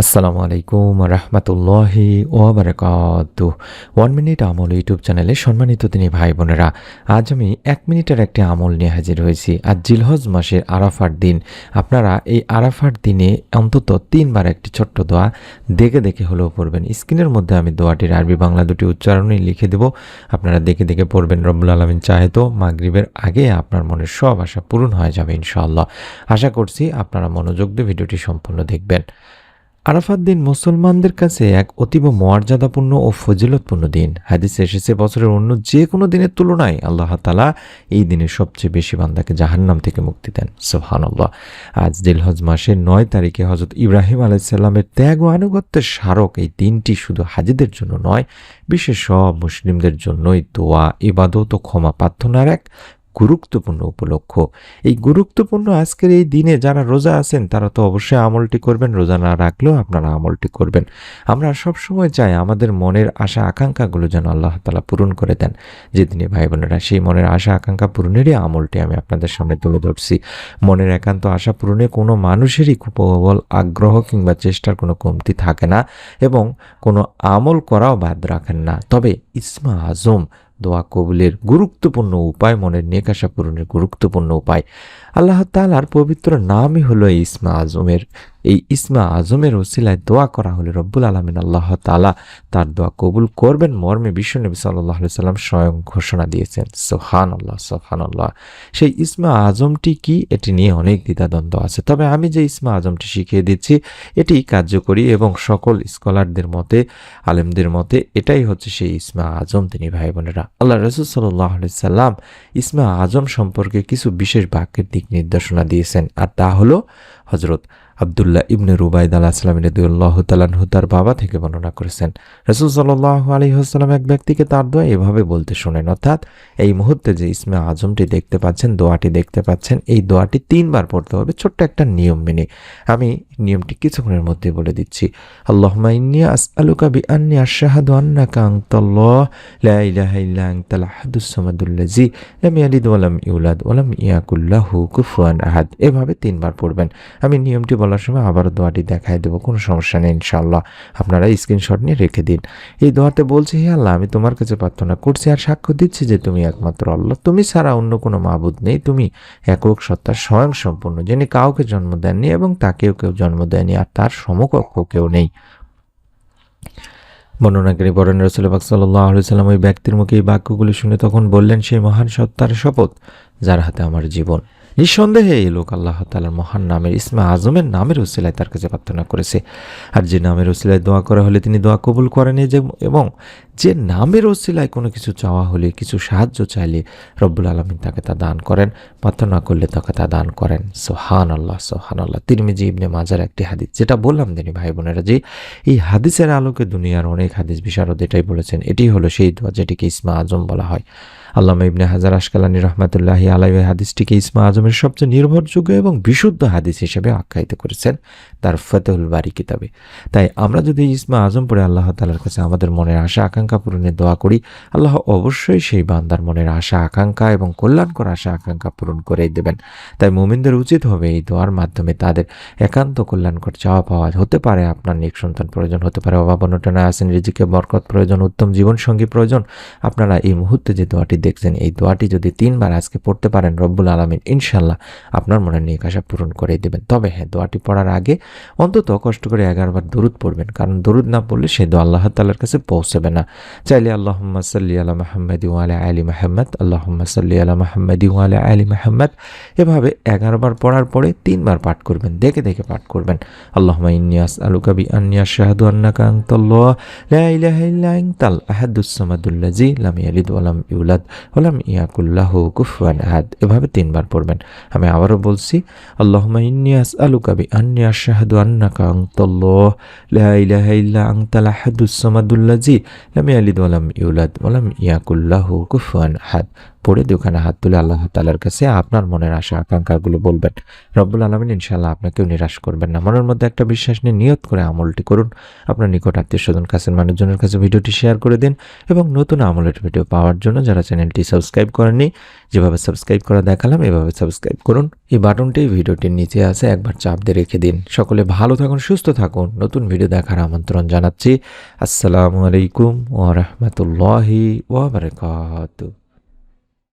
আসসালামু আলাইকুম রহমতুল্লাহি ওয়াবারাকাতুহু। 1 মিনিট আমল ইউটিউব চ্যানেলে সম্মানিত দিনী ভাই বোনেরা, আজ আমি 1 মিনিটের একটি আমল নিয়ে হাজির হয়েছি। আজ জিলহজ মাসের আরাফার দিন। আপনারা এই আরাফার দিনে অন্তত 3 বার একটি ছোট্ট দোয়া দেখে দেখে হলেও পড়বেন। স্ক্রিনের মধ্যে আমি দোয়াটির আরবি বাংলা দুটি উচ্চারণই লিখে দেব, আপনারা দেখে দেখে পড়বেন। রব্বুল আলামিন চাহে তো মাগরিবের আগে আপনার মনের সব আশা পূরণ হয়ে যাবে ইনশাআল্লাহ। আশা করছি আপনারা মনোযোগ দিয়ে ভিডিওটি সম্পূর্ণ দেখবেন। আরাফাত দিন মুসলমানদের কাছে এক অতীব মর্যাদাপূর্ণ ও ফজিলতপূর্ণ দিন। হাদিসে এসেছে বছরের অন্য যে কোনো দিনের তুলনায় আল্লাহ তাআলা এই দিনে সবচেয়ে বেশি বান্দাকে জাহান্নাম থেকে মুক্তি দেন। সুবহানাল্লাহ। আজ জিলহজ মাসের 9 তারিখে হযরত ইব্রাহিম আলাইহিস সালামের ত্যাগ ও আনুগত্যের স্মারক। এই দিনটি শুধু হাজীদের জন্য নয়, বিশ্বের সব মুসলিমদের জন্যই দোয়া, ইবাদত ও ক্ষমা প্রার্থনার এক গুরুত্বপূর্ণ উপলক্ষ। এই গুরুত্বপূর্ণ আজকের এই দিনে যারা রোজা আছেন তারা তো অবশ্যই আমলটি করবেন, রোজা না রাখলেও আপনারা আমলটি করবেন। আমরা সবসময় চাই আমাদের মনের আশা আকাঙ্ক্ষাগুলো যেন আল্লাহ তাআলা পূরণ করে দেন। যে দিনে ভাই বোনেরা, সেই মনের আশা আকাঙ্ক্ষা পূরণেরই আমলটি আমি আপনাদের সামনে তুলে ধরছি। মনের একান্ত আশা পূরণে কোনো মানুষেরই প্রবল আগ্রহ কিংবা চেষ্টার কোনো কমতি থাকে না এবং কোনো আমল করাও বাদ রাখেন না। তবে ইসমা আজম দোয়া কবুলের গুরুত্বপূর্ণ উপায়, মনের নেক আশা পূরণের গুরুত্বপূর্ণ উপায়, আল্লাহ তাআলার পবিত্র নামই হলো এই ইসমা আজমের। এই ইসমা আজমের ওসিলায় দোয়া করা হলে রব্বুল আলামিন আল্লাহ তাআলা তার দোয়া কবুল করবেন মর্মে বিশ্বনবী সাল্লাল্লাহু আলাইহি সাল্লাম স্বয়ং ঘোষণা দিয়েছেন। সুবহানাল্লাহ, সুবহানাল্লাহ। সেই ইসমা আজমটি কি, এটি নিয়ে অনেক দ্বিধাদ্বন্দ্ব আছে। তবে আমি যে ইসমা আজমটি শিখিয়ে দিচ্ছি এটি কার্যকরী এবং সকল স্কলারদের মতে, আলেমদের মতে এটাই হচ্ছে সেই ইসমা আজম। তিনি ভাই বোনেরা, আল্লাহ রাসূল সাল্লাল্লাহু আলাইহি সাল্লাম ইসমা আজম সম্পর্কে কিছু বিশেষ বাক্যের দিক নির্দেশনা দিয়েছেন, আর তা হলো হযরত আব্দুল্লাহ ইবনে রুবাইদ আলাইহিস সালাম রাদিয়াল্লাহু তাআলা আনহু তার বাবা থেকে বর্ণনা করেছেন, রাসূল সাল্লাল্লাহু আলাইহি ওয়াসাল্লাম এক ব্যক্তিকে তার দোয়া এভাবে বলতে শোনেন। অর্থাৎ এই মুহূর্তে যে ইসমে আজমটি দেখতে পাচ্ছেন, দোয়াটি দেখতে পাচ্ছেন, এই দোয়াটি 3 বার পড়তে হবে ছোট্ট একটা নিয়ম মেনে। আমি নিয়মটি কিছুক্ষণের মধ্যে বলে দিচ্ছি। আল্লাহুম্মা ইন্নী আসআলুকা বিআন্নী আশহাদু আন্নাকা আনতাল্লাহ লা ইলাহা ইল্লা আনতাল আহাদুস সামাদুল্লাযী লাম ইয়ালিদ ওয়া লাম ইউলাদ ওয়া লাম ইয়াকুল লাহু কুফুয়ান আহাদ। এভাবে 3 বার পড়বেন। আমি নিয়মটি বলার সময় আবার দোয়াটি দেখাই দেবো, কোনো সমস্যা নেই ইনশাআল্লাহ। আপনারা স্ক্রিনশট নিয়ে রেখে দিন। এই দোয়াতে বলছি, হে আল্লাহ, আমি তোমার কাছে প্রার্থনা করছি আর সাক্ষ্য দিচ্ছি যে তুমি একমাত্র আল্লাহ, তুমি ছাড়া অন্য কোনো মাবুদ নেই, তুমি একক সত্তা, স্বয়ং সম্পূর্ণ, যিনি কাউকে জন্ম দেননি এবং তাকেও কেউ জন্ম দেয়নি, আর তার সমকক্ষ কেউ নেই। বর্ণনাকারী বলেন, রাসূল পাক সাল্লাল্লাহু আলাইহি ওয়াসাল্লাম ওই ব্যক্তির মুখে এই বাক্যগুলি শুনে তখন বললেন, সেই মহান সত্তার শপথ যার হাতে আমার জীবন, নিঃসন্দেহে এই লোক আল্লাহ তাআলার মহান নামের ইসমা আজমের নামের ওসিলায় তার কাছে প্রার্থনা করেছে। আর যে নামের ওসিলায় দোয়া করা হলে তিনি দোয়া কবুল করেন, এবং যে নামের ওসিলায় কোনো কিছু চাওয়া হলে, কিছু সাহায্য চাইলে রব্বুল আলামিন তাকে তা দান করেন, প্রার্থনা করলে তাকে তা দান করেন। সুবহানাল্লাহ, সুবহানাল্লাহ। তিরমিজি ইবনে মাজার একটি হাদিস, যেটা বললাম দিনী ভাই বোনেরা, যে এই হাদিসের আলোকে দুনিয়ার অনেক হাদিস বিশারদ এটাই বলেছেন, এটি হলো সেই দোয়া যেটিকে ইসমা আজম বলা হয়। আল্লামা ইবনে হাজার আসকালানী রহমাতুল্লাহি আলাইহি হাদিসটিকে ইসমা আজমের সবচেয়ে নির্ভরযোগ্য এবং বিশুদ্ধ হাদিস হিসেবে আখ্যায়িত করেছেন তার ফাতহুল বারী কিতাবে। তাই আমরা যদি ইসমা আজম পড়ে আল্লাহ তাআলার কাছে আমাদের মনের আশা আকাঙ্ক্ষা পূরণের দোয়া করি, আল্লাহ অবশ্যই সেই বান্দার মনের আশা আকাঙ্ক্ষা এবং কল্যাণকর আশা আকাঙ্ক্ষা পূরণ করে দেবেন। তাই মুমিনদের উচিত হবে এই দোয়ার মাধ্যমে তাদের একান্ত কল্যাণকর চাওয়া পাওয়া। হতে পারে আপনার নেক সন্তান প্রয়োজন, হতে পারে অভাব অনটনে আছেন, রিজিকে বরকত প্রয়োজন, উত্তম জীবনসঙ্গী প্রয়োজন। আপনারা এই মুহূর্তে যে দোয়াটি দেখছেন, এই দোয়াটি যদি 3 বার আজকে পড়তে পারেন, রব্বুল আলামিন ইনশাআল্লাহ আপনার মনের নেক আশা পূরণ করে দেবেন। তবে হ্যাঁ, দোয়াটি পড়ার আগে অন্তত কষ্ট করে 11 বার দরুদ পড়বেন, কারণ দরুদ না পড়লে সেই দোয়া আল্লাহ তাআলার কাছে পৌঁছবে না। চাইলে আল্লাহুম্মা সাল্লি আলা মুহাম্মাদি ওয়া আলা আলি মুহাম্মাদ, আল্লাহুম্মা সাল্লি আলা মুহাম্মাদি ওয়া আলা আলি মুহাম্মাদ, এভাবে 11 বার পড়ার পরে 3 বার পাঠ করবেন, দেখে দেখে পাঠ করবেন। আল্লাহুম্মা ইন্নী আসআলুকা বিআন্নী আশহাদু আন্নাকা আনতাল্লাহ লা ইলাহা ইল্লা আনতাল আহাদুস সামাদুল্লাযী লাম ইয়ালিদ ওয়া লাম ইউলাদ ওয়া লাম ইয়াকুল লাহু কুফুয়ান আহাদ। এভাবে 3 বার পড়বেন। আমি আবারও বলছি, আল্লাহুম্মা ইন্নী আসআলুকা বিআন্নী আশহাদু আন্নাকা আনতাল্লাহ লা ইলাহা ইল্লা আনতাল আহাদুস সামাদুল্লাযী লাম ইয়ালিদ ওয়া লাম ইউলাদ ওয়া লাম ইয়াকুল লাহু কুফুয়ান আহাদ। পড়ে দুখানা হাত তুলে আল্লাহ তাআলার কাছে আপনার মনের আশা আকাঙ্ক্ষাগুলো বলবেন। রব্বুল আলামিন ইনশাআল্লাহ আপনাকেও নিরাশ করবেন না। মনের মধ্যে একটা বিশ্বাস নিয়ে নিয়ত করে আমলটি করুন। আপনার নিকট আত্মীয়স্বজন কাছের মানুষজনের কাছে ভিডিওটি শেয়ার করে দিন এবং নতুন আমলের ভিডিও পাওয়ার জন্য যারা চ্যানেলটি সাবস্ক্রাইব করেননি, যেভাবে সাবস্ক্রাইব করা দেখালাম এভাবে সাবস্ক্রাইব করুন। এই বাটনটি ভিডিওটির নিচে আছে, একবার চাপ দিয়ে রেখে দিন। সকলে ভালো থাকুন, সুস্থ থাকুন। নতুন ভিডিও দেখার আমন্ত্রণ জানাচ্ছি। আসসালামু আলাইকুম ওয়া রাহমাতুল্লাহি ওয়া বারাকাতুহু।